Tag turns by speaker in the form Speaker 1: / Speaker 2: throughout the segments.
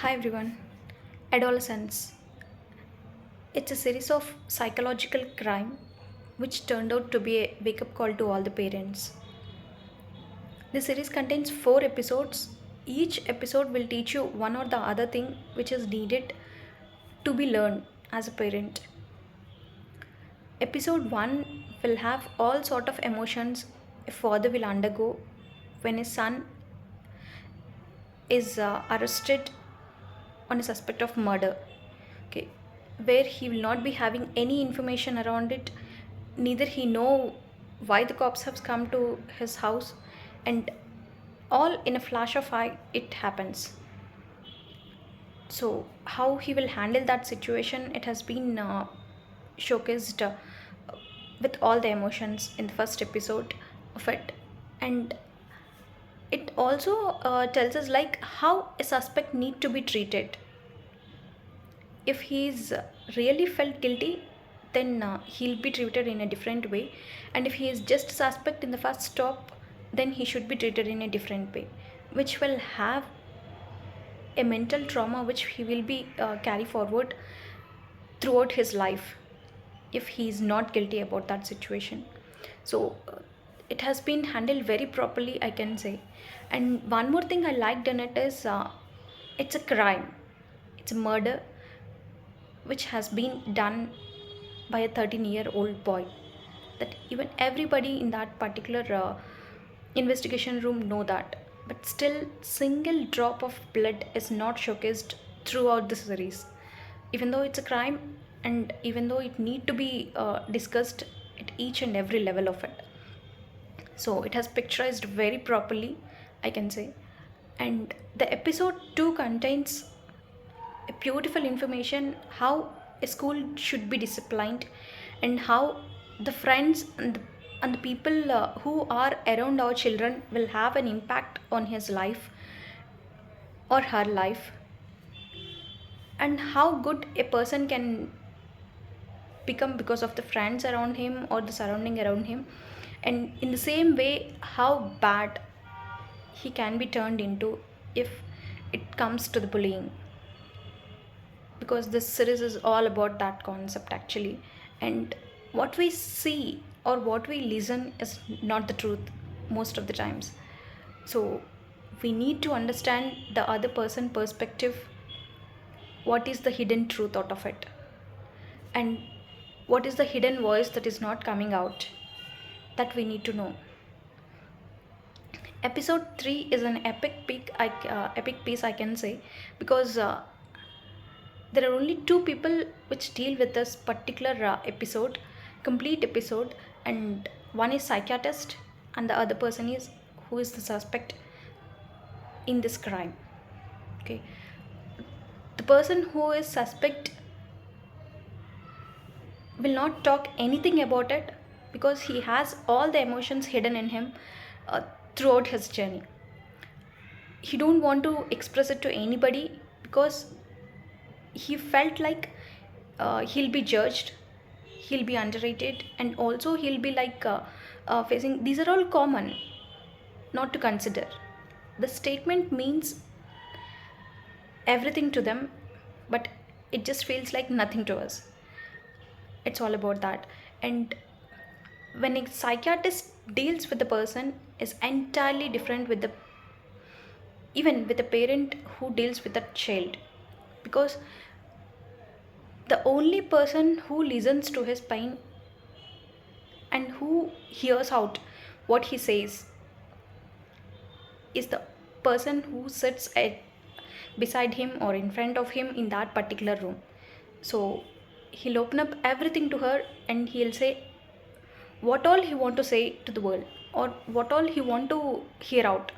Speaker 1: Hi everyone. Adolescence. It's a series of psychological crime which turned out to be a wake up call to all the parents. The series contains 4 episodes. Each episode will teach you one or the other thing which is needed to be learned as a parent. Episode 1 will have all sort of emotions a father will undergo when his son is arrested on a suspect of murder. Okay, where he will not be having any information around it, neither he know why the cops have come to his house, and all in a flash of eye it happens. So how he will handle that situation, it has been showcased with all the emotions in the first episode of it. And it also tells us like how a suspect need to be treated. If he's really felt guilty, then he'll be treated in a different way, and if he is just suspect in the first stop, then he should be treated in a different way, which will have a mental trauma which he will be carry forward throughout his life if he is not guilty about that situation. So it has been handled very properly, I can say. And one more thing I liked in it is it's a crime, it's a murder which has been done by a 13-year-old boy, that even everybody in that particular investigation room know that, but still single drop of blood is not showcased throughout the series, even though it's a crime, and even though it need to be discussed at each and every level of it. So it has picturized very properly, I can say. And the episode 2 contains a beautiful information how a school should be disciplined, and how the friends and the people who are around our children will have an impact on his life or her life, and how good a person can become because of the friends around him or the surrounding around him, and in the same way how bad he can be turned into if it comes to the bullying, because this series is all about that concept actually. And what we see or what we listen is not the truth most of the times. So we need to understand the other person perspective, what is the hidden truth out of it, and what is the hidden voice that is not coming out, that we need to know. Episode 3 is an epic piece, I can say, because there are only two people which deal with this particular episode, complete episode, and one is psychiatrist and the other person is who is the suspect in this crime. Okay, the person who is suspect will not talk anything about it because he has all the emotions hidden in him uh, throughout his journey. He don't want to express it to anybody because he felt like he'll be judged, he'll be underrated, and also he'll be like facing, these are all common not to consider. The statement means everything to them, but it just feels like nothing to us. It's all about that. And when a psychiatrist deals with the person is entirely different with the, even with a parent who deals with a child, because the only person who listens to his pain and who hears out what he says is the person who sits beside him or in front of him in that particular room. So he'll open up everything to her and he'll say what all he want to say to the world, or what all he want to hear out.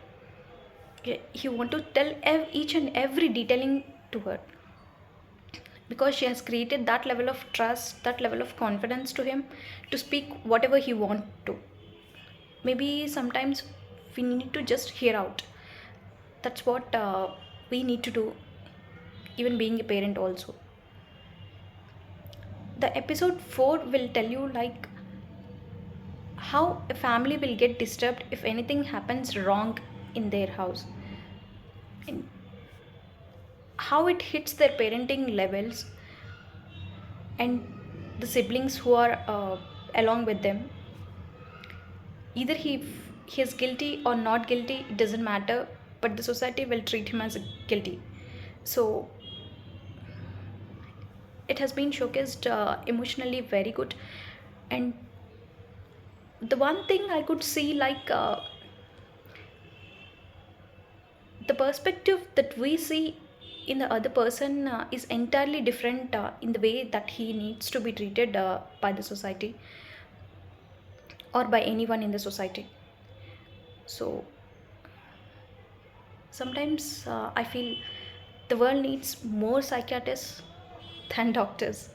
Speaker 1: He want to tell each and every detailing to her, because she has created that level of trust, that level of confidence to him to speak whatever he want to. Maybe sometimes we need to just hear out. That's what we need to do, even being a parent also. The episode 4 will tell you like how a family will get disturbed if anything happens wrong in their house, and how it hits their parenting levels and the siblings who are along with them. Either he is guilty or not guilty, it doesn't matter, but the society will treat him as guilty. So it has been showcased emotionally very good. And the one thing I could see, like, the perspective that we see in the other person is entirely different in the way that he needs to be treated by the society or by anyone in the society. So sometimes I feel the world needs more psychiatrists than doctors,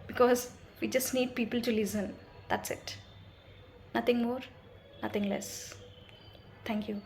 Speaker 1: because we just need people to listen. That's it. Nothing more, nothing less. Thank you.